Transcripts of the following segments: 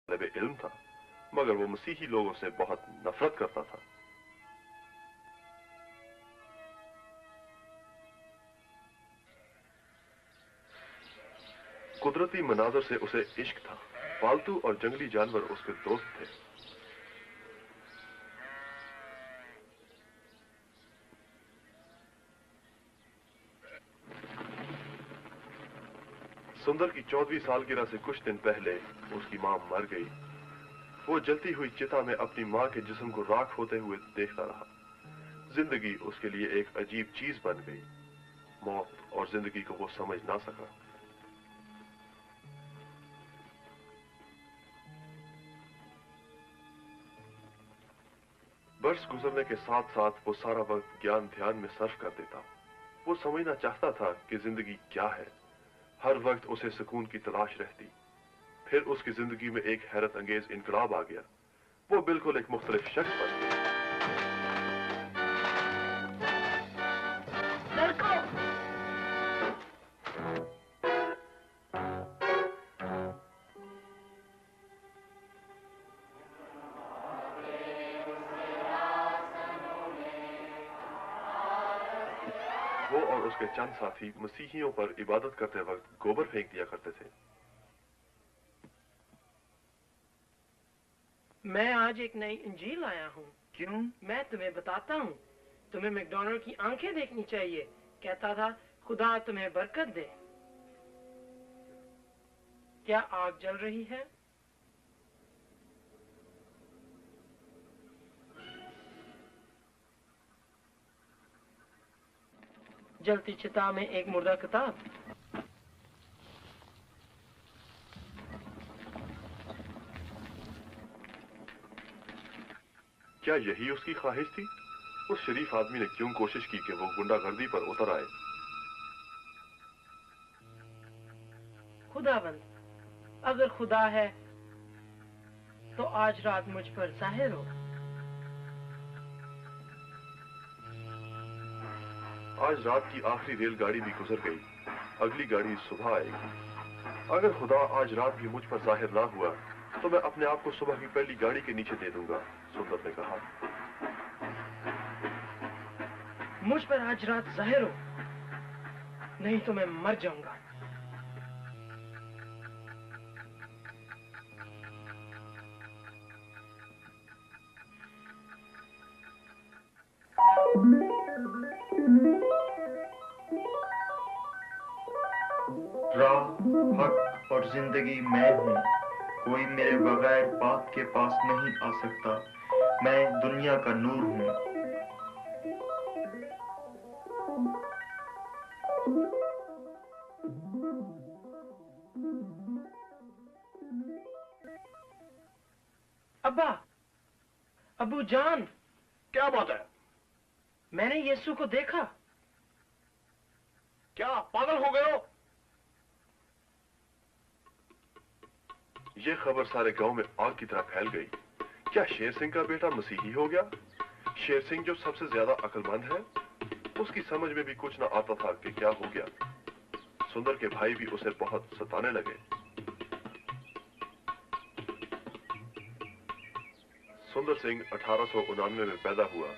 तालिब इल्म था, मगर वो मसीही लोगों से बहुत नफरत करता था। कुदरती मनाजर से उसे इश्क था। पालतू और जंगली जानवर उसके दोस्त थे। सुंदर की 14वीं सालगिरह से कुछ दिन पहले उसकी मां मर गई। वो जलती हुई चिता में अपनी मां के जिस्म को राख होते हुए देखता रहा। जिंदगी उसके लिए एक अजीब चीज बन गई। मौत और जिंदगी को वो समझ ना सका। बरस गुजरने के साथ साथ वो सारा वक्त ज्ञान ध्यान में सर्फ कर देता। वो समझना चाहता था कि जिंदगी क्या है। हर वक्त उसे सुकून की तलाश रहती। फिर उसकी जिंदगी में एक हैरत अंगेज इनकलाब आ गया। वो बिल्कुल एक मुख्तलिफ शख्स बन गया। वो और उसके चंद साथी मसीहियों पर इबादत करते वक्त गोबर फेंक दिया करते थे। मैं आज एक नई इंजील लाया हूँ। क्यों? मैं तुम्हें बताता हूँ। तुम्हें मैकडॉनल्ड की आंखें देखनी चाहिए। कहता था खुदा तुम्हें बरकत दे। क्या आग जल रही है? जलती चिता में एक मुर्दा किताब। क्या यही उसकी ख्वाहिश थी? उस शरीफ आदमी ने क्यों कोशिश की कि वो गुंडागर्दी पर उतर आए? खुदावंद, अगर खुदा है तो आज रात मुझ पर जाहिर हो। आज रात की आखिरी रेलगाड़ी भी गुजर गई। अगली गाड़ी सुबह आएगी। अगर खुदा आज रात भी मुझ पर जाहिर ना हुआ तो मैं अपने आप को सुबह की पहली गाड़ी के नीचे दे दूंगा, सुंदर ने कहा। मुझ पर आज रात जाहिर हो, नहीं तो मैं मर जाऊंगा। राह, हक और जिंदगी मैं हूँ। कोई मेरे बगैर बाप के पास नहीं आ सकता। मैं दुनिया का नूर हूँ। अब्बा, अबू जान। क्या बात है? मैंने यीशु को देखा। क्या पागल हो गए हो? यह खबर सारे गांव में आग की तरह फैल गई। क्या शेर सिंह का बेटा मसीही हो गया? शेर सिंह जो सबसे ज्यादा अक्लमंद है, उसकी समझ में भी कुछ ना आता था कि क्या हो गया। सुंदर के भाई भी उसे बहुत सताने लगे। सुंदर सिंह 1899 में पैदा हुआ।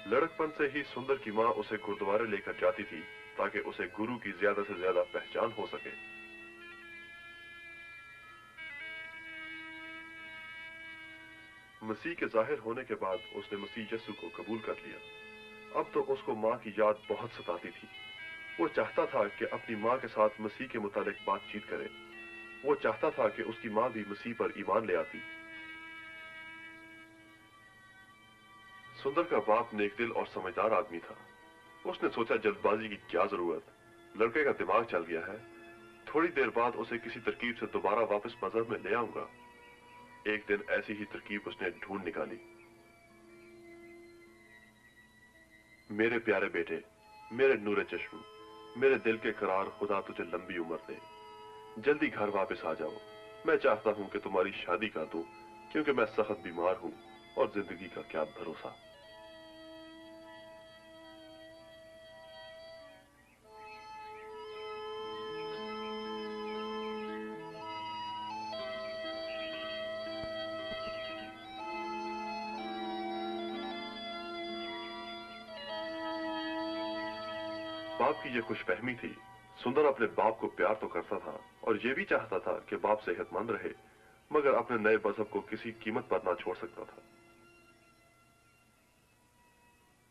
लड़कपन से ही सुंदर की मां उसे गुरुद्वारे लेकर जाती थी ताकि उसे गुरु की ज्यादा से ज्यादा पहचान हो सके। मसीह के जाहिर होने के बाद उसने मसीह यीशु को कबूल कर लिया। अब तो उसको मां की याद बहुत सताती थी। वो चाहता था कि अपनी मां के साथ मसीह के मुतालिक बातचीत करे। वो चाहता था कि उसकी मां भी मसीह पर ईमान ले आती। सुंदर का बाप नेकदिल और समझदार आदमी था। उसने सोचा जल्दबाजी की क्या जरूरत, लड़के का दिमाग चल गया है। थोड़ी देर बाद उसे किसी तरकीब से दोबारा वापस मजहब में ले आऊंगा। एक दिन ऐसी ही तरकीब उसने ढूंढ निकाली। मेरे प्यारे बेटे, मेरे नूरे चश्म, मेरे दिल के करार, खुदा तुझे लंबी उम्र दे। जल्दी घर वापस आ जाओ। मैं चाहता हूं कि तुम्हारी शादी कर दूं, क्योंकि मैं सख्त बीमार हूं और जिंदगी का क्या भरोसा। बाप की यह खुशफहमी थी। सुंदर अपने बाप को प्यार तो करता था और यह भी चाहता था कि बाप सेहतमंद रहे, मगर अपने नए मजहब को किसी कीमत पर ना छोड़ सकता था।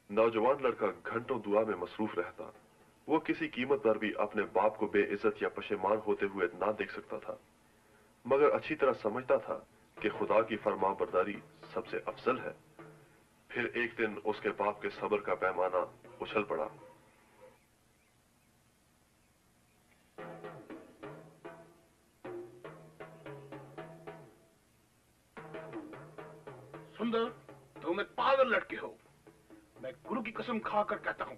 नौजवान लड़का घंटों दुआ में मसरूफ रहता। वो किसी कीमत पर भी अपने बाप को बेइज्जत या पशेमान होते हुए ना देख सकता था, मगर अच्छी तरह समझता था कि खुदा की फरमाबरदारी सबसे अफजल है। फिर एक दिन उसके बाप के सब्र का पैमाना उछल पड़ा। सुंदर, तुम एक पागल लड़के हो। मैं गुरु की कसम खाकर कहता हूँ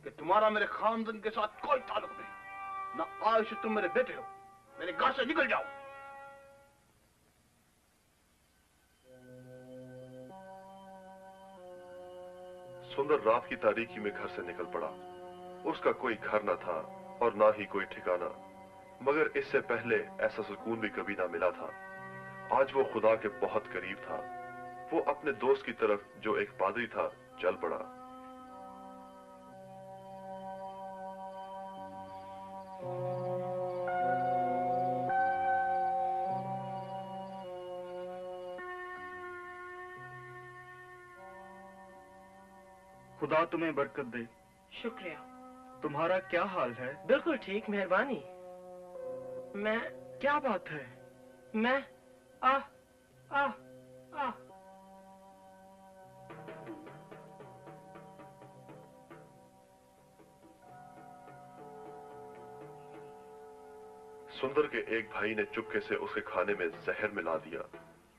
कि तुम्हारा मेरे खानदान के साथ कोई ताल्लुक नहीं। ना आज से तुम मेरे बेटे हो। मेरे घर से निकल जाओ। सुंदर रात की तारीकी में घर से निकल पड़ा। उसका कोई घर न था और ना ही कोई ठिकाना, मगर इससे पहले ऐसा सुकून भी कभी ना मिला था। आज वो खुदा के बहुत करीब था। वो अपने दोस्त की तरफ, जो एक पादरी था, चल पड़ा। खुदा तुम्हें बरकत दे। शुक्रिया। तुम्हारा क्या हाल है? बिल्कुल ठीक, मेहरबानी। मैं क्या बात है? मैं आह आह आह सुंदर के एक भाई ने चुपके से उसके खाने में जहर मिला दिया।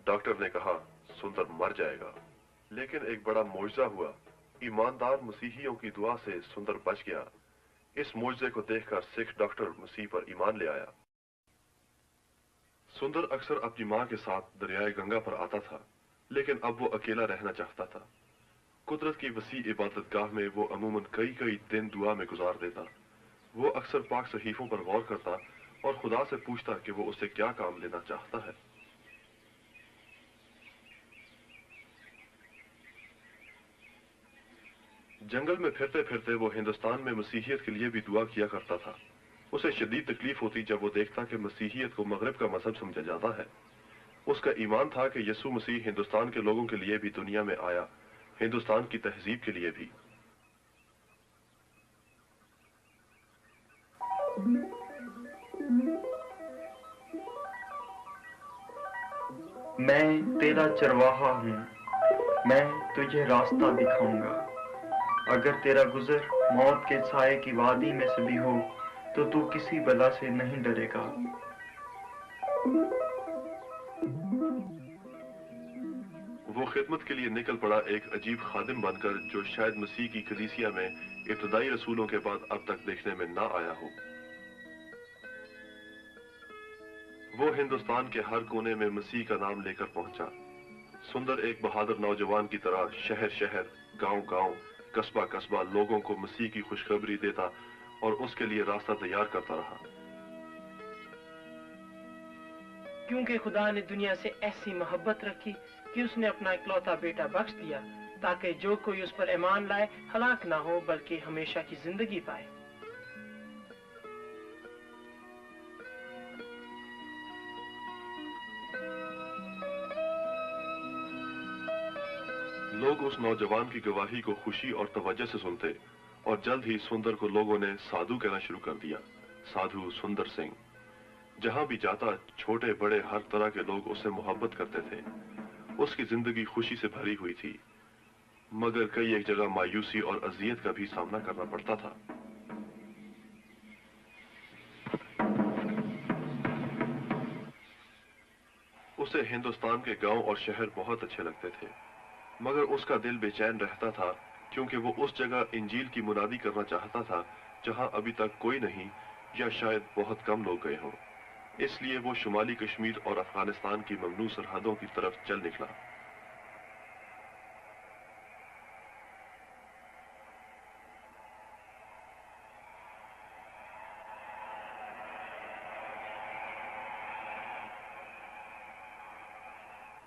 डॉक्टर ने कहा सुंदर मर जाएगा, लेकिन एक बड़ा मौजज़ा हुआ। ईमानदार मसीहियों की दुआ से सुंदर बच गया। इस मौजज़े को देखकर सिख डॉक्टर मसीह पर ईमान ले आया। सुंदर अक्सर अपनी मां के साथ दरियाए गंगा पर आता था, लेकिन अब वो अकेला रहना चाहता था। कुदरत की वसी इबादतगाह में वो अमूमन कई दिन दुआ में गुजार देता। वो अक्सर पाक सहीफों पर गौर करता और खुदा से पूछता कि वो उससे क्या काम लेना चाहता है। जंगल में फिरते फिरते वो हिंदुस्तान में मसीहियत के लिए भी दुआ किया करता था। उसे शदीद तकलीफ होती जब वो देखता कि मसीहियत को मगरिब का मजहब समझा जाता है। उसका ईमान था कि यीशु मसीह हिंदुस्तान के लोगों के लिए भी दुनिया में आया, हिंदुस्तान की तहजीब के लिए भी। मैं तेरा चरवाहा हूँ, मैं तुझे रास्ता दिखाऊंगा। अगर तेरा गुजर मौत के साए की वादी में से भी हो, तो तू किसी बला से नहीं डरेगा। वो खिदमत के लिए निकल पड़ा, एक अजीब खादिम बनकर, जो शायद मसीह की कलीसिया में इब्तदाई रसूलों के बाद अब तक देखने में ना आया हो। वो हिंदुस्तान के हर कोने में मसीह का नाम लेकर पहुंचा। सुंदर एक बहादुर नौजवान की तरह शहर शहर, गांव गांव, कस्बा कस्बा लोगों को मसीह की खुशखबरी देता और उसके लिए रास्ता तैयार करता रहा। क्योंकि खुदा ने दुनिया से ऐसी मोहब्बत रखी कि उसने अपना इकलौता बेटा बख्श दिया, ताकि जो कोई उस पर ईमान लाए हलाक ना हो, बल्कि हमेशा की जिंदगी पाए। लोग उस नौजवान की गवाही को खुशी और तवज्जो से सुनते और जल्द ही सुंदर को लोगों ने साधु कहना शुरू कर दिया। साधु सुंदर सिंह। जहां भी जाता छोटे बड़े हर तरह के लोग उससे मोहब्बत करते थे। उसकी जिंदगी खुशी से भरी हुई थी, मगर कई एक जगह मायूसी और अजियत का भी सामना करना पड़ता था। उसे हिंदुस्तान के गांव और शहर बहुत अच्छे लगते थे, मगर उसका दिल बेचैन रहता था, क्योंकि वो उस जगह इंजील की मुनादी करना चाहता था जहां अभी तक कोई नहीं, या शायद बहुत कम लोग गए हों। इसलिए वो शुमाली कश्मीर और अफगानिस्तान की ममनू सरहदों की तरफ चल निकला।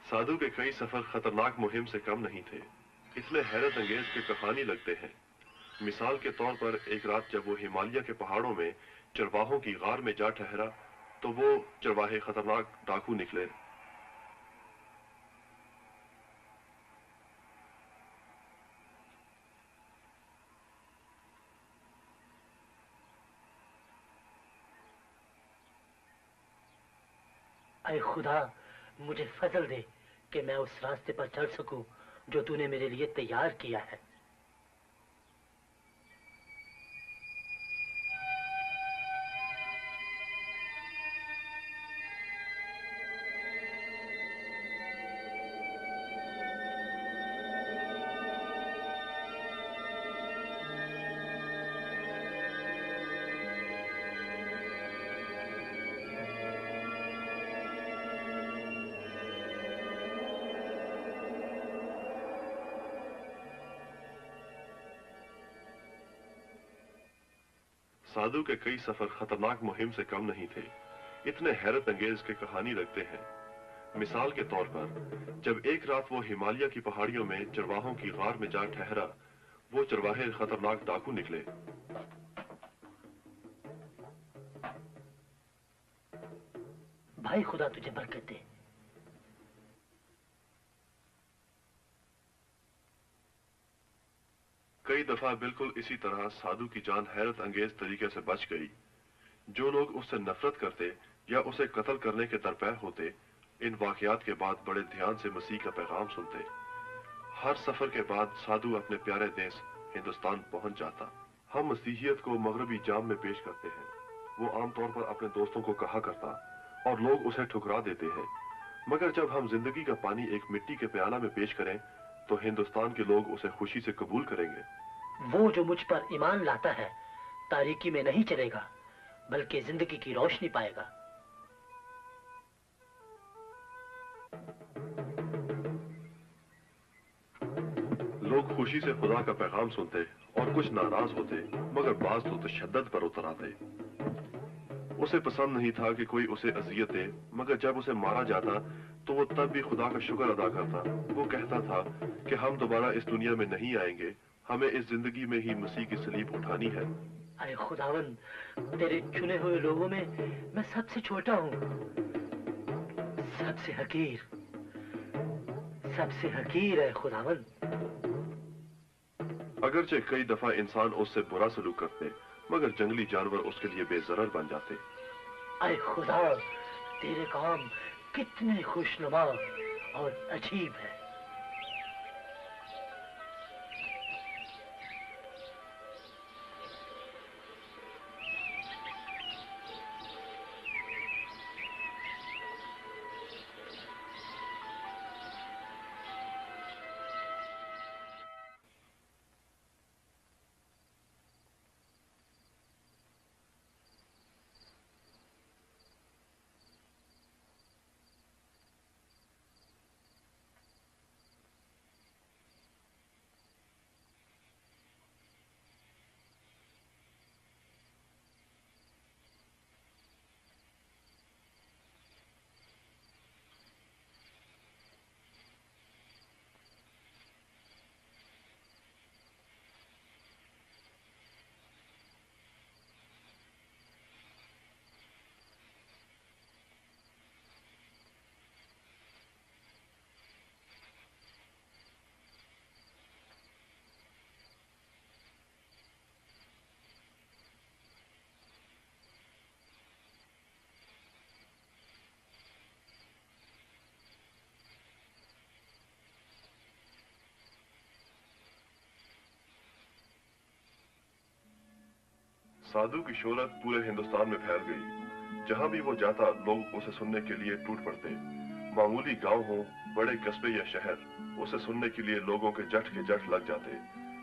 साधु के कई सफर खतरनाक मुहिम से कम नहीं थे, इसलिए हैरत अंगेज के कहानी लगते हैं, मिसाल के तौर पर एक रात जब वो हिमालय के पहाड़ों में चरवाहों की गार में जा ठहरा तो वो चरवाहे खतरनाक डाकू निकले। ऐ खुदा, मुझे फजल दे कि मैं उस रास्ते पर चल सकूं जो तूने मेरे लिए तैयार किया है। साधु के कई सफर खतरनाक मुहिम से कम नहीं थे, इतने हैरत अंगेज के कहानी रखते हैं। मिसाल के तौर पर जब एक रात वो हिमालय की पहाड़ियों में चरवाहों की गार में जा ठहरा, वो चरवाहे खतरनाक डाकू निकले। भाई खुदा तुझे बरकत दे। कई दफा बिल्कुल इसी तरह साधु की जान हैरत अंगेज तरीके से बच गई। जो लोग उससे नफरत करते या उसे कत्ल करने के दरपे होते, इन वाकयात के बाद बड़े ध्यान से मसीह का पैगाम सुनते। हर सफर के बाद साधु अपने प्यारे देश हिंदुस्तान पहुंच जाता। हम मसीहियत को मगरबी जाम में पेश करते हैं। वो आमतौर पर अपने दोस्तों को कहा करता और लोग उसे ठुकरा देते हैं, मगर जब हम जिंदगी का पानी एक मिट्टी के प्याला में पेश करें तो हिंदुस्तान के लोग उसे खुशी से कबूल करेंगे। वो जो मुझ पर ईमान लाता है तारीकी में नहीं चलेगा बल्कि जिंदगी की रोशनी पाएगा। लोग खुशी से खुदा का पैगाम सुनते और कुछ नाराज होते, मगर बाज तो तशद्दुद पर उतर आते। उसे पसंद नहीं था कि कोई उसे अजियत दे, मगर जब उसे मारा जाता तो वो तब भी खुदा का शुक्र अदा करता। वो कहता था कि हम दोबारा इस दुनिया में नहीं आएंगे, हमें इस जिंदगी में ही मसीह की सलीब उठानी है। अरे खुदावन, तेरे चुने हुए लोगों में मैं सबसे छोटा हूँ, सबसे हकीर है खुदावन। अगरचे कई दफा इंसान उससे बुरा सलूक करते, मगर जंगली जानवर उसके लिए बेजरर बन जाते। अरे खुदा, तेरे काम कितने खुशनुमा और अजीब है। साधु की शोहरत पूरे हिंदुस्तान में फैल गई। जहां भी वो जाता लोग उसे सुनने के लिए टूट पड़ते। मामूली गांव हो, बड़े कस्बे या शहर, उसे सुनने के लिए लोगों के जट लग जाते।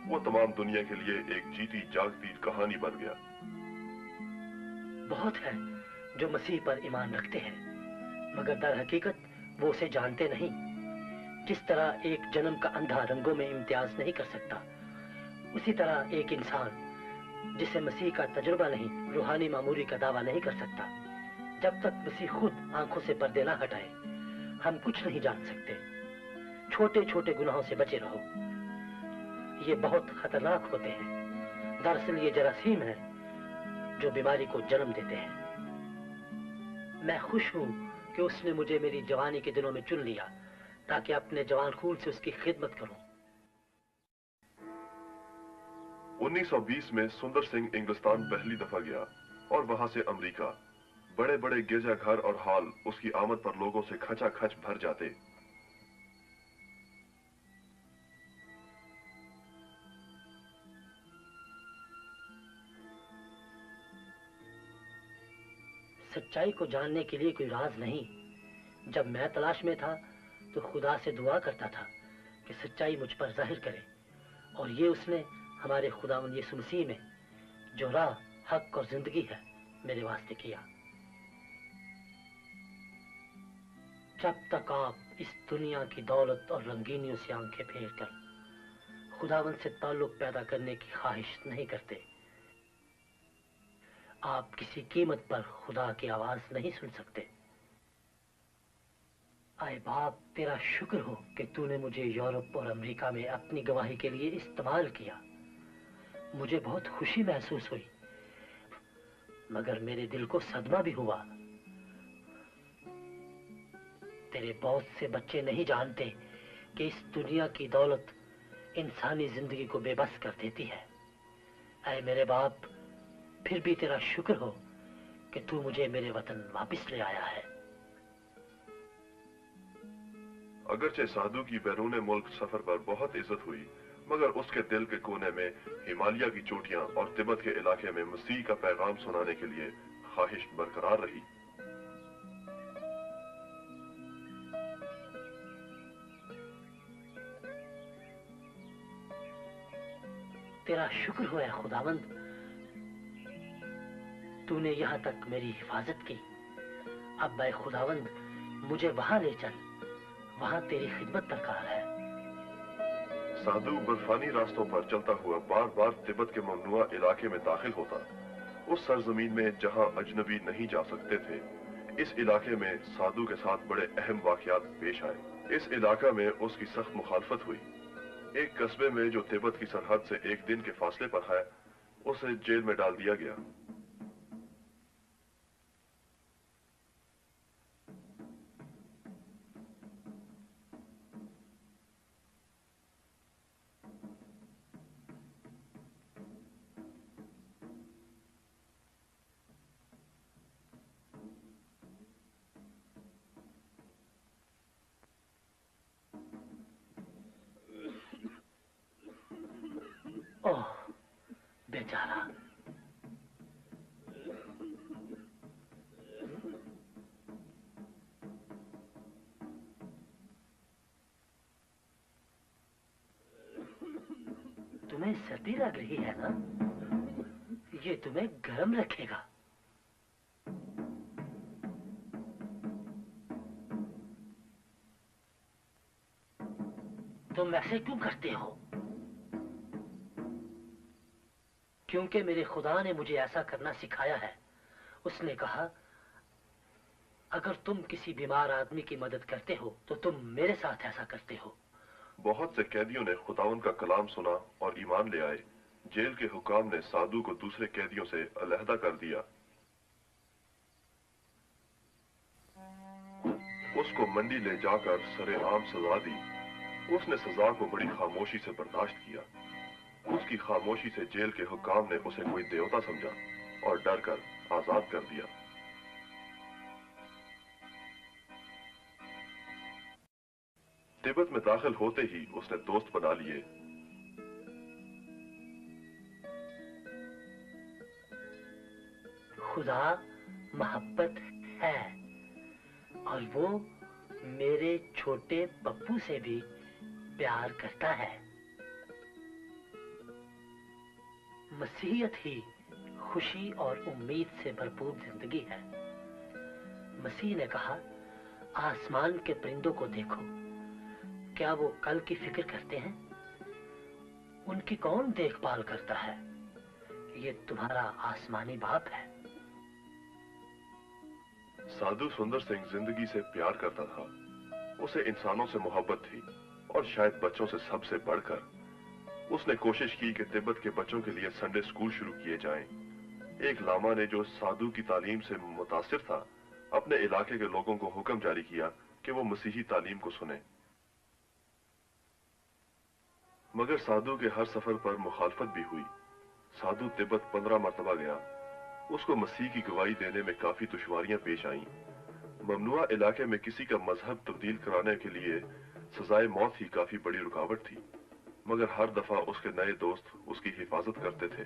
वो तमाम दुनिया के लिए एक जीती जागती कहानी बन गया। बहुत है जो मसीह पर ईमान रखते हैं, मगर दर हकीकत वो उसे जानते नहीं। जिस तरह एक जन्म का अंधा रंगों में इम्तियाज नहीं कर सकता, उसी तरह एक इंसान जिसे मसीह का तजुर्बा नहीं, रूहानी मामूली का दावा नहीं कर सकता। जब तक मसीह खुद आंखों से पर्दे ना हटाए, हम कुछ नहीं जान सकते। छोटे छोटे गुनाहों से बचे रहो, ये बहुत खतरनाक होते हैं। दरअसल ये जरासीम है जो बीमारी को जन्म देते हैं। मैं खुश हूँ कि उसने मुझे मेरी जवानी के दिनों में चुन लिया ताकि अपने जवान खून से उसकी खिदमत करूं। 1920 में सुंदर सिंह इंग्लिस्तान पहली दफा गया और वहां से अमेरिका। बड़े बड़े गिरजाघर और हॉल उसकी आमद पर लोगों से खचाखच भर जाते। सच्चाई को जानने के लिए कोई राज नहीं। जब मैं तलाश में था तो खुदा से दुआ करता था कि सच्चाई मुझ पर जाहिर करे, और ये उसने हमारे खुदावंद यीशु मसीह में, जो राह, हक और जिंदगी है, मेरे वास्ते किया। जब तक आप इस दुनिया की दौलत और रंगीनियों से आंखें फेर कर खुदावंद से ताल्लुक पैदा करने की ख्वाहिश नहीं करते, आप किसी कीमत पर खुदा की आवाज नहीं सुन सकते। आए बाप, तेरा शुक्र हो कि तूने मुझे यूरोप और अमेरिका में अपनी गवाही के लिए इस्तेमाल किया। मुझे बहुत खुशी महसूस हुई, मगर मेरे दिल को सदमा भी हुआ। तेरे बहुत से बच्चे नहीं जानते कि इस दुनिया की दौलत इंसानी जिंदगी को बेबस कर देती है। ऐ मेरे बाप, फिर भी तेरा शुक्र हो कि तू मुझे मेरे वतन वापस ले आया है। अगरचे साधु की बैरून मुल्क सफर पर बहुत इज्जत हुई, मगर उसके दिल के कोने में हिमालय की चोटियां और तिब्बत के इलाके में मसीह का पैगाम सुनाने के लिए ख्वाहिश बरकरार रही। तेरा शुक्र हो ऐ खुदावंद, तूने यहाँ तक मेरी हिफाजत की। अब ऐ खुदावंद, मुझे वहां ले चल, वहां तेरी खिदमत दरकार है। साधु बर्फानी रास्तों पर चलता हुआ बार बार तिब्बत के ममनुआ इलाके में दाखिल होता, उस सरजमीन में जहां अजनबी नहीं जा सकते थे। इस इलाके में साधु के साथ बड़े अहम वाकयात पेश आए। इस इलाका में उसकी सख्त मुखालफत हुई। एक कस्बे में जो तिब्बत की सरहद से एक दिन के फासले पर है, उसे जेल में डाल दिया गया। ओह बेचारा, तुम्हें सर्दी लग रही है ना? ये तुम्हें गर्म रखेगा। तुम ऐसे क्यों करते हो? क्योंकि मेरे खुदा ने मुझे ऐसा करना सिखाया है। उसने कहा, अगर तुम किसी बीमार आदमी की मदद करते हो तो तुम मेरे साथ ऐसा करते हो। बहुत से कैदियों ने खुदावन का कलाम सुना और ईमान ले आए। जेल के हुकाम ने साधु को दूसरे कैदियों से अलहदा कर दिया। उसको मंडी ले जाकर सरेआम सजा दी। उसने सजा को बड़ी खामोशी से बर्दाश्त किया। उसकी खामोशी से जेल के हुकाम ने उसे कोई देवता समझा और डर कर आजाद कर दिया। तिब्बत में दाखिल होते ही उसने दोस्त बना लिए। खुदा मोहब्बत है और वो मेरे छोटे पप्पू से भी प्यार करता है। मसीहियत ही खुशी और उम्मीद से भरपूर जिंदगी है। मसीह ने कहा, आसमान के परिंदों को देखो, क्या वो कल की फिक्र करते हैं? उनकी कौन देखभाल करता है? ये तुम्हारा आसमानी बाप है। साधु सुंदर सिंह जिंदगी से प्यार करता था। उसे इंसानों से मोहब्बत थी और शायद बच्चों से सबसे बढ़कर। उसने कोशिश की कि तिब्बत के बच्चों के लिए संडे स्कूल शुरू किए जाएं। एक लामा ने जो साधु की तालीम से मुतासिर था, अपने इलाके के लोगों को हुक्म जारी किया कि वो मसीही तालीम को सुने। मगर साधु के हर सफर पर मुखालफत भी हुई। साधु तिब्बत 15 मरतबा गया। उसको मसीह की गवाही देने में काफी दुश्वारियां पेश आईं। ममनुआ इलाके में किसी का मजहब तब्दील कराने के लिए सजाए मौत ही काफी बड़ी रुकावट थी, मगर हर दफा उसके नए दोस्त उसकी हिफाजत करते थे।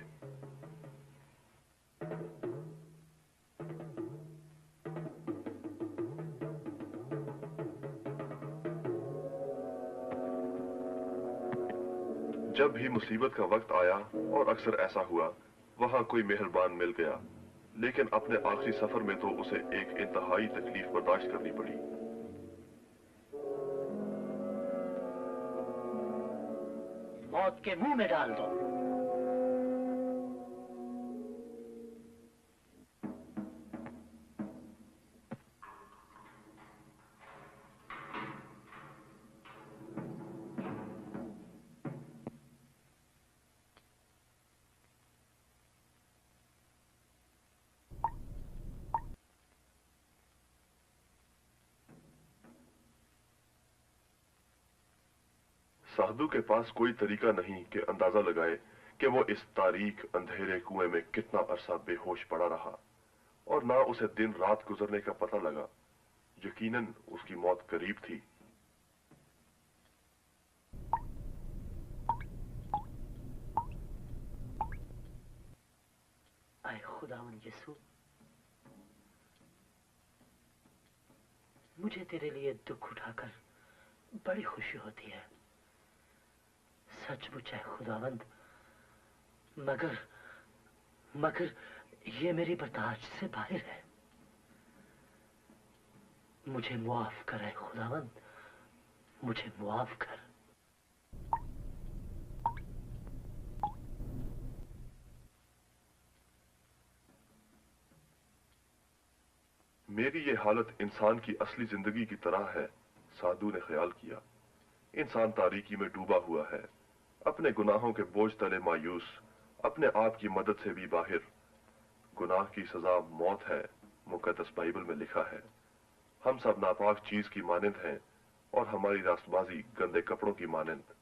जब भी मुसीबत का वक्त आया, और अक्सर ऐसा हुआ, वहां कोई मेहरबान मिल गया, लेकिन अपने आखिरी सफर में तो उसे एक इंतहाई तकलीफ बर्दाश्त करनी पड़ी। मौत के मुंह में डाल दो। साधु के पास कोई तरीका नहीं कि अंदाजा लगाए कि वो इस तारीक अंधेरे कुएं में कितना अरसा बेहोश पड़ा रहा, और ना उसे दिन रात गुजरने का पता लगा। यकीनन उसकी मौत करीब थी। आए खुदावन यीशु, मुझे तेरे लिए दुख उठाकर बड़ी खुशी होती है। सचमुच है खुदावंद, मगर ये मेरी बर्दाश्त से बाहर है। मुझे मुआफ कर है खुदावंद, मुझे मुआफ कर। मेरी ये हालत इंसान की असली जिंदगी की तरह है, साधु ने ख्याल किया। इंसान तारीकी में डूबा हुआ है, अपने गुनाहों के बोझ तले मायूस, अपने आप की मदद से भी बाहर। गुनाह की सजा मौत है, मुकद्दस बाइबल में लिखा है। हम सब नापाक चीज की मानंद हैं, और हमारी रास्तबाजी गंदे कपड़ों की मानंद।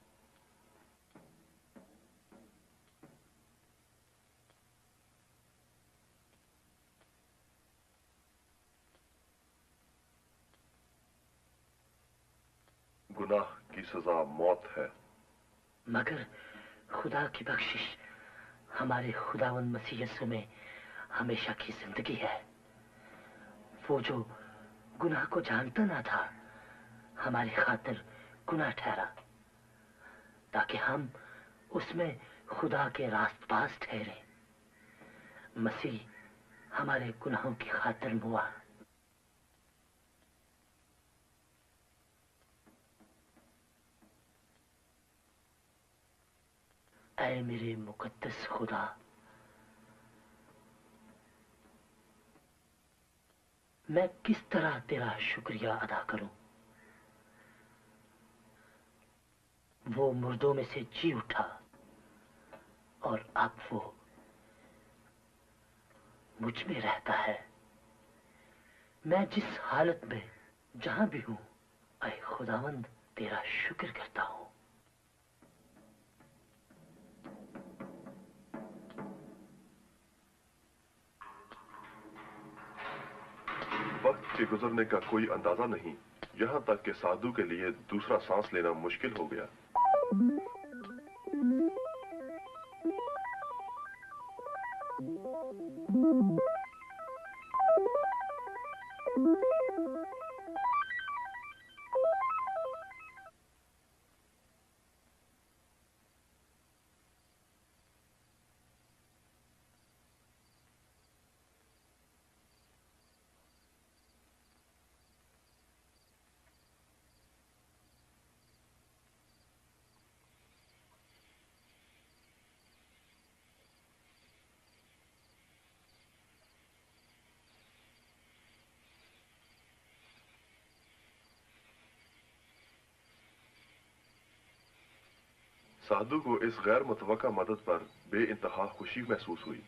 गुनाह की सजा मौत है। मगर खुदा की बख्शिश हमारे खुदावन मसीह यीशु में हमेशा की जिंदगी है। वो जो गुनाह को जानता ना था, हमारी खातिर गुनाह ठहरा, ताकि हम उसमें खुदा के रास्तबाज ठहरे। मसीह हमारे गुनाहों की खातिर मुआ। ऐ मेरे मुकद्दस खुदा, मैं किस तरह तेरा शुक्रिया अदा करूं। वो मुर्दों में से जी उठा, और अब वो मुझ में रहता है। मैं जिस हालत में जहां भी हूं, ऐ खुदावंद तेरा शुक्र करता हूं। वक्त के गुजरने का कोई अंदाजा नहीं, यहाँ तक कि साधु के लिए दूसरा सांस लेना मुश्किल हो गया। साधु को इस गैर मुतवक्का मदद पर बेइंतहा खुशी महसूस हुई,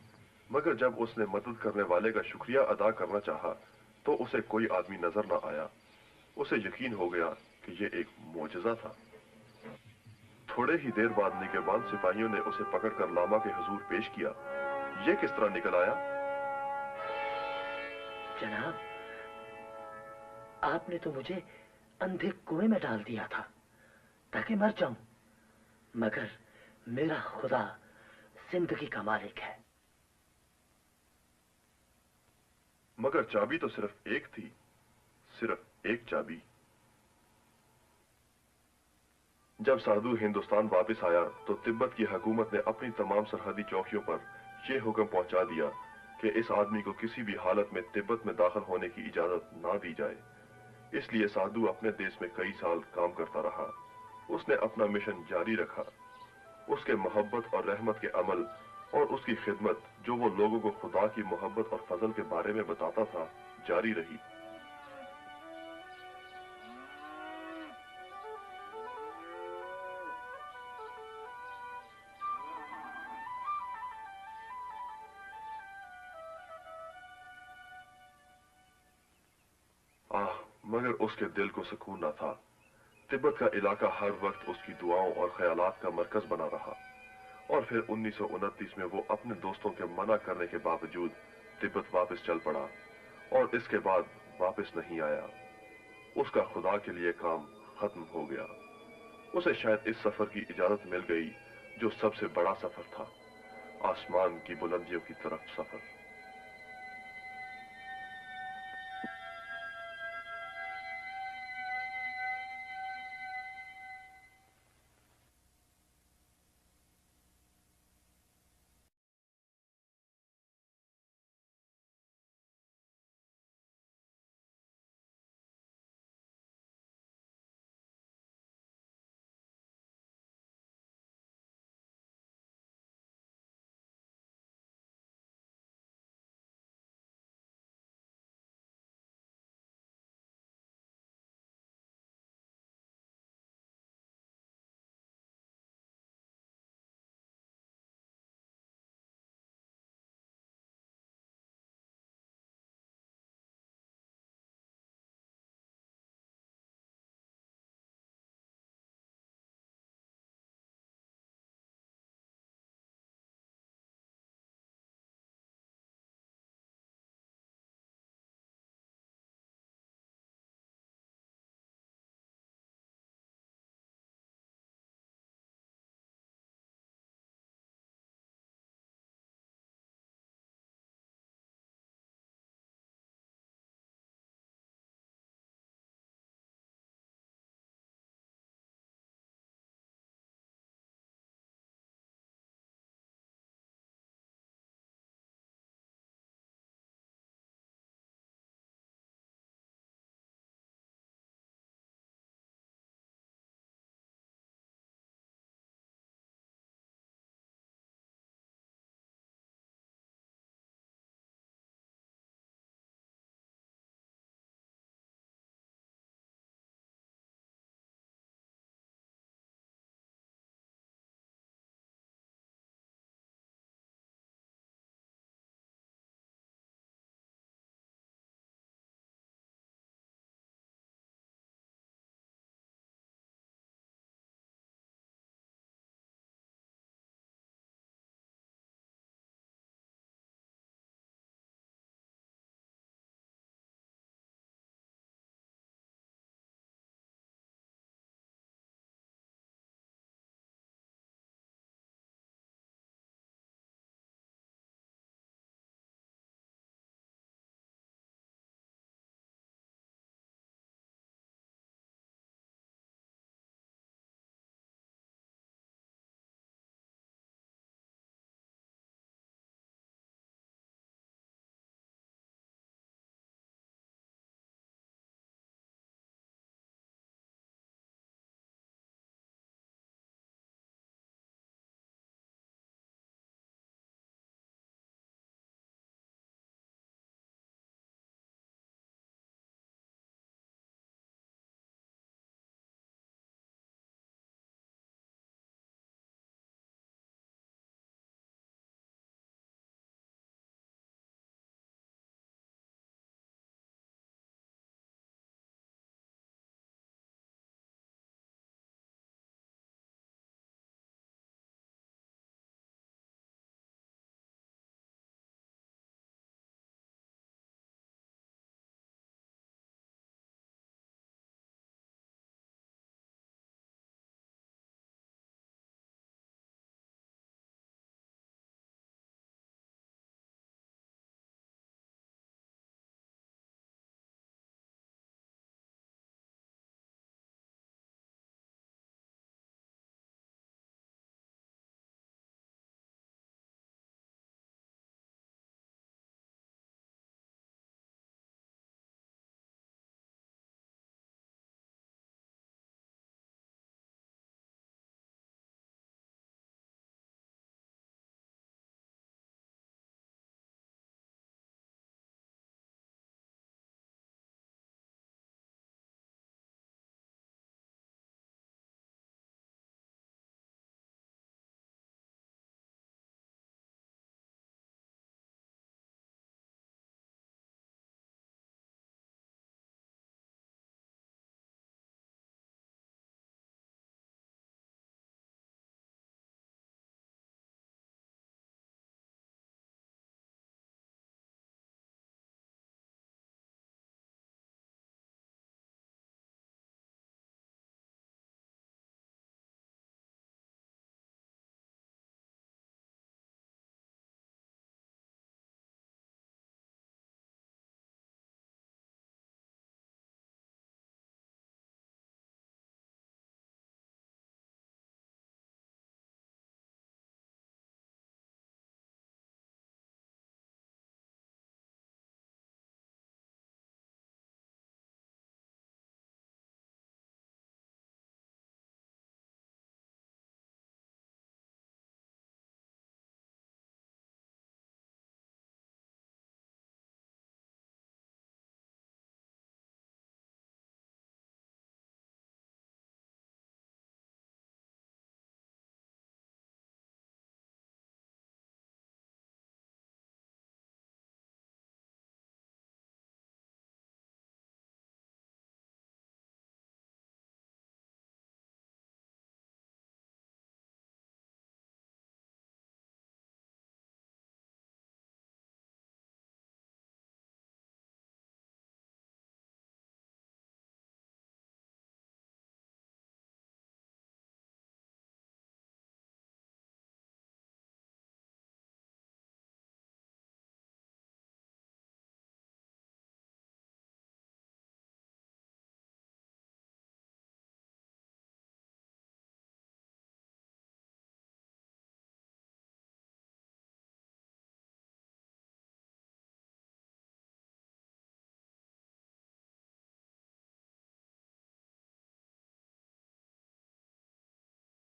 मगर जब उसने मदद करने वाले का शुक्रिया अदा करना चाहा तो उसे कोई आदमी नजर न आया। उसे यकीन हो गया कि ये एक मोजज़ा था। थोड़े ही देर बाद निगहबान सिपाहियों ने उसे पकड़कर लामा के हुजूर पेश किया। ये किस तरह निकल आया? जनाब, आपने तो मुझे अंधे कुएं में डाल दिया था ताकि मर जाऊं, मगर मेरा खुदा जिंदगी का मालिक है। मगर चाबी तो सिर्फ एक थी, सिर्फ एक चाबी। जब साधु हिंदुस्तान वापस आया तो तिब्बत की हुकूमत ने अपनी तमाम सरहदी चौकियों पर यह हुक्म पहुंचा दिया कि इस आदमी को किसी भी हालत में तिब्बत में दाखिल होने की इजाजत ना दी जाए। इसलिए साधु अपने देश में कई साल काम करता रहा। उसने अपना मिशन जारी रखा। उसके मोहब्बत और रहमत के अमल और उसकी खिदमत, जो वो लोगों को खुदा की मोहब्बत और फजल के बारे में बताता था, जारी रही। मगर उसके दिल को सुकून न था। तिब्बत का इलाका हर वक्त उसकी दुआओं और ख्यालात का मरकज बना रहा, और फिर 1929 में वो अपने दोस्तों के मना करने के बावजूद तिब्बत वापस चल पड़ा और इसके बाद वापस नहीं आया। उसका खुदा के लिए काम खत्म हो गया। उसे शायद इस सफर की इजाजत मिल गई जो सबसे बड़ा सफर था, आसमान की बुलंदियों की तरफ सफर।